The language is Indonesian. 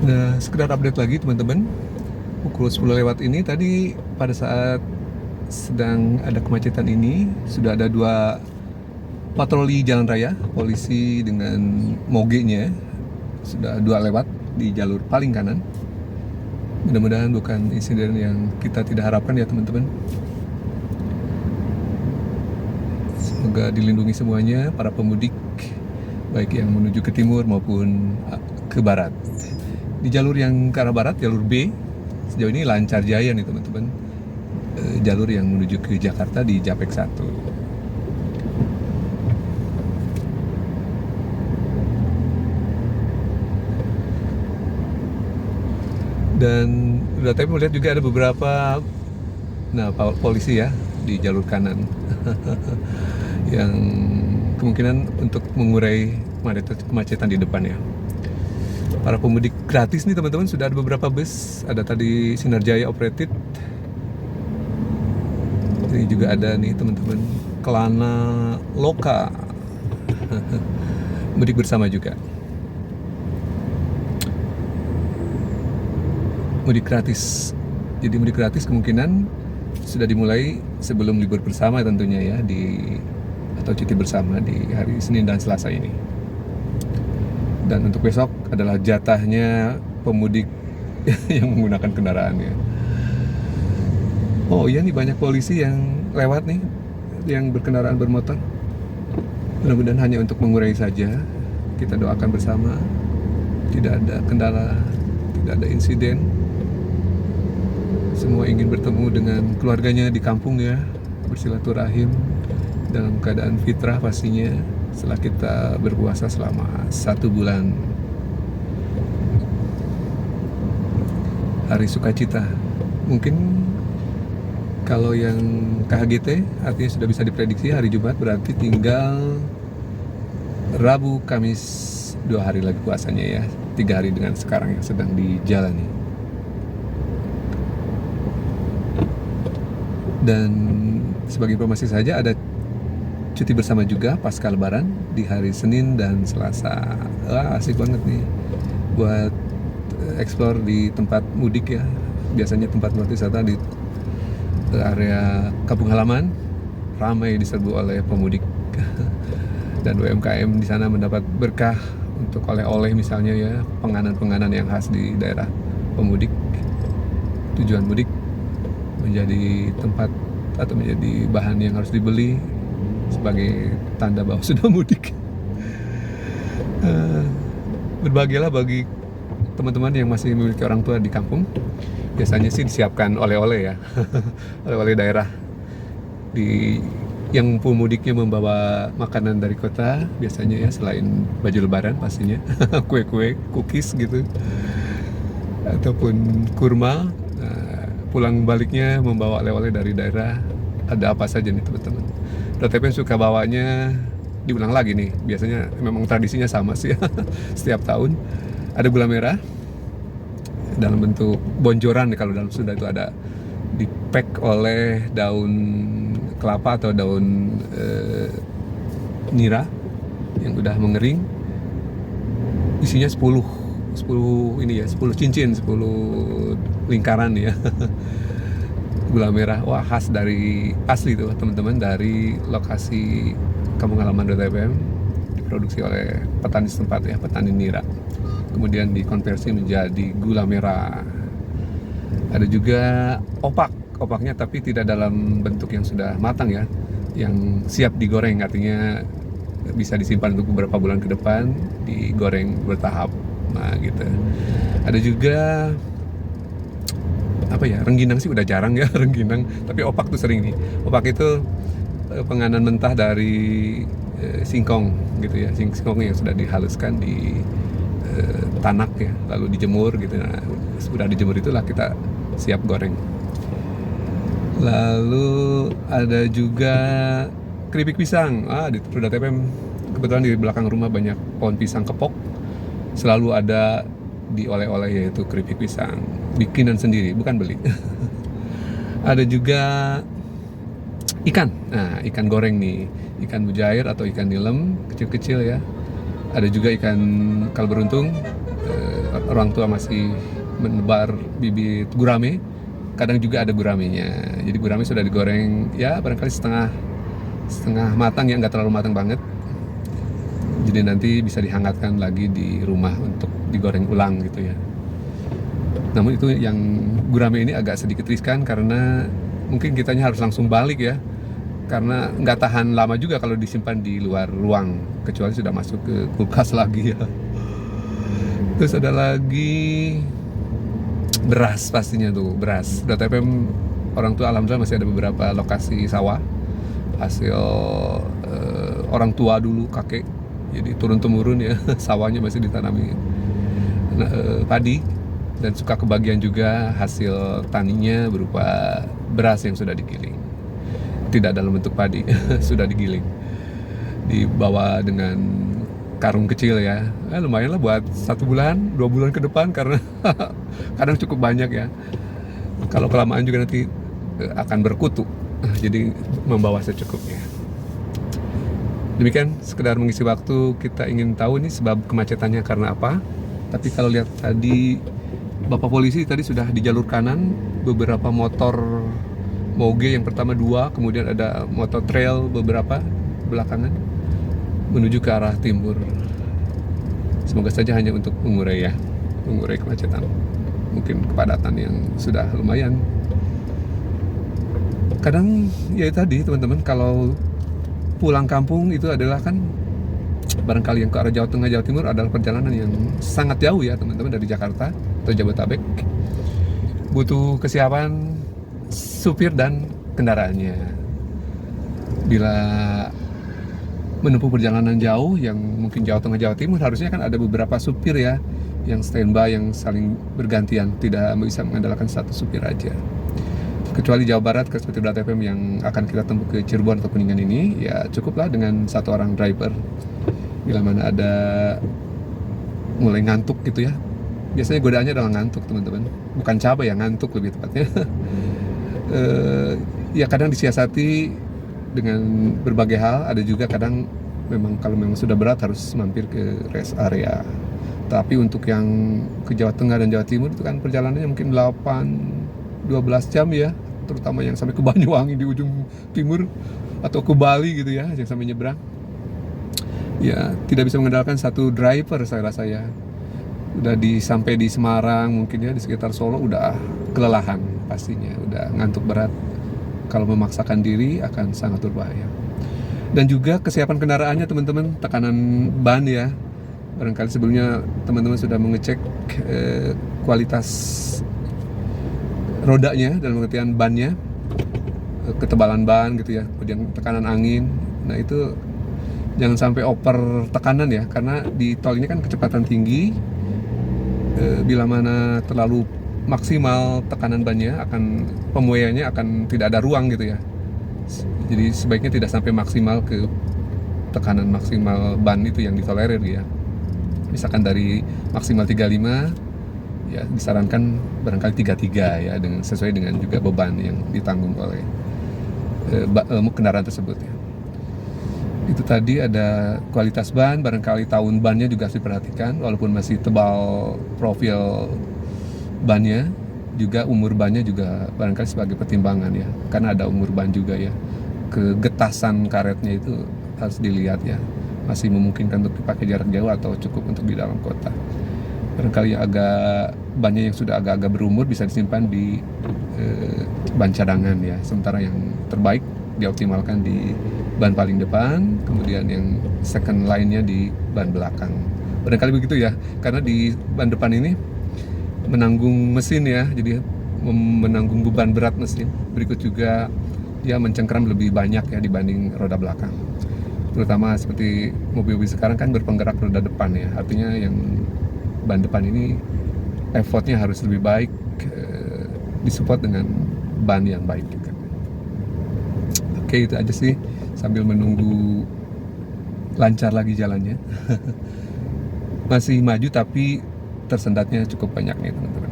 Nah, sekedar update lagi teman-teman. Pukul 10 lewat ini tadi pada saat sedang ada kemacetan ini sudah ada 2 patroli jalan raya, polisi dengan mogenya sudah 2 lewat di jalur paling kanan. Mudah-mudahan bukan insiden yang kita tidak harapkan ya teman-teman. Semoga dilindungi semuanya para pemudik, baik yang menuju ke timur maupun ke barat. Di jalur yang ke arah barat, jalur B, sejauh ini lancar jaya nih teman-teman. Jalur yang menuju ke Jakarta di Japek 1. Dan tapi melihat juga ada beberapa polisi ya di jalur kanan yang kemungkinan untuk mengurai kemacetan di depan ya. Para pemudik gratis nih teman-teman, sudah ada beberapa bus. Ada tadi Sinar Jaya Operated. Ini juga ada nih teman-teman, Kelana Loka. Mudik bersama juga. Mudik gratis. Jadi mudik gratis kemungkinan sudah dimulai sebelum libur bersama tentunya ya, atau cuti bersama di hari Senin dan Selasa ini. Dan untuk besok adalah jatahnya pemudik yang menggunakan kendaraannya. Oh iya nih, banyak polisi yang lewat nih, yang berkendaraan bermotor. Mudah-mudahan hanya untuk mengurai saja. Kita doakan bersama tidak ada kendala, tidak ada insiden. Semua ingin bertemu dengan keluarganya di kampung ya, bersilaturahim dalam keadaan fitrah pastinya, setelah kita berpuasa selama 1 bulan. Hari sukacita. Mungkin kalau yang KHGT artinya sudah bisa diprediksi hari Jumat, berarti tinggal Rabu, Kamis 2 hari lagi puasanya ya. 3 hari dengan sekarang yang sedang dijalani. Dan sebagai informasi saja, ada cuti bersama juga pasca Lebaran di hari Senin dan Selasa. Asik banget nih buat explore di tempat mudik ya. Biasanya tempat wisata di area kampung halaman ramai diserbu oleh pemudik. Dan UMKM di sana mendapat berkah untuk oleh-oleh misalnya ya, penganan-penganan yang khas di daerah pemudik. Tujuan mudik menjadi tempat atau menjadi bahan yang harus dibeli sebagai tanda bahwa sudah mudik. Berbahagialah bagi teman-teman yang masih memiliki orang tua di kampung. Biasanya sih disiapkan oleh-oleh ya. Oleh-oleh daerah. Yang pemudiknya membawa makanan dari kota, biasanya ya, selain baju lebaran pastinya, kue-kue, cookies gitu, ataupun kurma. Pulang baliknya membawa oleh-oleh dari daerah. Ada apa saja nih teman-teman. DTP suka bawanya, diulang lagi nih. Biasanya memang tradisinya sama sih. Setiap tahun ada gula merah dalam bentuk bonjoran. Kalau dalam Sunda itu ada di-pack oleh daun kelapa atau daun nira yang udah mengering. Isinya 10 ini ya, 10 cincin, 10 lingkaran ya. Gula merah, wah khas dari asli tuh teman-teman, dari lokasi kampung halaman DTPM, diproduksi oleh petani setempat ya, petani nira, kemudian dikonversi menjadi gula merah. Ada juga opaknya tapi tidak dalam bentuk yang sudah matang ya, yang siap digoreng, artinya bisa disimpan untuk beberapa bulan ke depan, digoreng bertahap. Nah gitu. Ada juga rengginang sih udah jarang ya, rengginang, tapi opak tuh sering nih. Opak itu penganan mentah dari singkong gitu ya, singkong yang sudah dihaluskan di tanak ya, lalu dijemur gitu. Nah, sudah dijemur itulah kita siap goreng. Lalu ada juga keripik pisang. Di Produk TPM kebetulan di belakang rumah banyak pohon pisang kepok. Selalu ada di oleh-oleh, yaitu keripik pisang bikinan sendiri, bukan beli. Ada juga ikan. Nah, ikan goreng nih, ikan mujair atau ikan nilem kecil-kecil ya. Ada juga ikan, kalau beruntung orang tua masih menebar bibit gurame, kadang juga ada guramenya. Jadi gurame sudah digoreng ya barangkali setengah matang ya, nggak terlalu matang banget. Jadi nanti bisa dihangatkan lagi di rumah untuk digoreng ulang gitu ya. Namun itu yang gurame ini agak sedikit riskan karena mungkin kitanya harus langsung balik ya, karena nggak tahan lama juga kalau disimpan di luar ruang, kecuali sudah masuk ke kulkas lagi ya. Terus ada lagi beras, pastinya tuh beras. DTPM orang tua alhamdulillah masih ada beberapa lokasi sawah hasil orang tua dulu, kakek, jadi turun temurun ya. Sawahnya masih ditanami padi, dan suka kebagian juga hasil taninya berupa beras yang sudah digiling, tidak dalam bentuk padi. Sudah digiling, dibawa dengan karung kecil ya, lumayan lah buat 1 bulan 2 bulan ke depan, karena kadang cukup banyak ya. Kalau kelamaan juga nanti akan berkutu, jadi membawa secukupnya. Demikian sekedar mengisi waktu, kita ingin tahu nih sebab kemacetannya karena apa. Tapi kalau lihat tadi Bapak polisi tadi sudah di jalur kanan, beberapa motor moge yang pertama 2, kemudian ada motor trail beberapa belakangan menuju ke arah timur. Semoga saja hanya untuk mengurai kemacetan, mungkin kepadatan yang sudah lumayan. Kadang ya tadi teman-teman, kalau pulang kampung itu adalah kan barangkali yang ke arah Jawa Tengah, Jawa Timur adalah perjalanan yang sangat jauh ya teman-teman, dari Jakarta atau Jabodetabek. Butuh kesiapan supir dan kendaraannya. Bila menempuh perjalanan jauh yang mungkin Jawa Tengah, Jawa Timur, harusnya kan ada beberapa supir ya yang standby, yang saling bergantian, tidak bisa mengandalkan satu supir aja. Kecuali Jawa Barat seperti DTPM yang akan kita tempuh ke Cirebon atau Kuningan ini, ya cukuplah dengan 1 orang driver. Bila mana ada mulai ngantuk gitu ya, biasanya godaannya adalah ngantuk teman-teman, bukan cabai ya, ngantuk lebih tepatnya. Ya kadang disiasati dengan berbagai hal. Ada juga kadang memang kalau memang sudah berat harus mampir ke rest area. Tapi untuk yang ke Jawa Tengah dan Jawa Timur itu kan perjalanannya mungkin 8-12 jam ya, terutama yang sampai ke Banyuwangi di ujung timur atau ke Bali gitu ya, yang sampai nyebrang. Ya tidak bisa mengandalkan satu driver, saya rasa ya. Udah sampai di Semarang mungkin ya, di sekitar Solo udah kelelahan pastinya, udah ngantuk berat. Kalau memaksakan diri akan sangat berbahaya. Dan juga kesiapan kendaraannya teman-teman, tekanan ban ya. Barangkali sebelumnya teman-teman sudah mengecek kualitas rodanya, dalam pengertian bannya, ketebalan ban gitu ya, kemudian tekanan angin. Nah itu jangan sampai over tekanan ya, karena di tol ini kan kecepatan tinggi. Bila mana terlalu maksimal tekanan bannya, akan pemuaiannya akan tidak ada ruang gitu ya. Jadi sebaiknya tidak sampai maksimal ke tekanan maksimal ban itu yang ditolerir ya. Misalkan dari maksimal 35 ya disarankan barangkali 33 ya, dengan sesuai dengan juga beban yang ditanggung oleh kendaraan tersebut ya. Itu tadi ada kualitas ban, barangkali tahun bannya juga harus diperhatikan, walaupun masih tebal profil bannya, juga umur bannya juga barangkali sebagai pertimbangan ya, karena ada umur ban juga ya. Kegetasan karetnya itu harus dilihat ya, masih memungkinkan untuk dipakai jarak jauh atau cukup untuk di dalam kota. Barangkali bannya yang sudah agak-agak berumur bisa disimpan di ban cadangan ya, sementara yang terbaik dioptimalkan di ban paling depan, kemudian yang second line-nya di ban belakang. Barangkali begitu ya, karena di ban depan ini menanggung mesin ya, jadi menanggung beban berat mesin. Berikut juga dia mencengkeram lebih banyak ya dibanding roda belakang. Terutama seperti mobil-mobil sekarang kan berpenggerak roda depan ya, artinya yang ban depan ini effortnya harus lebih baik, disupport dengan ban yang baik juga. Oke, itu aja sih, sambil menunggu lancar lagi jalannya. Masih maju tapi tersendatnya cukup banyak nih teman-teman.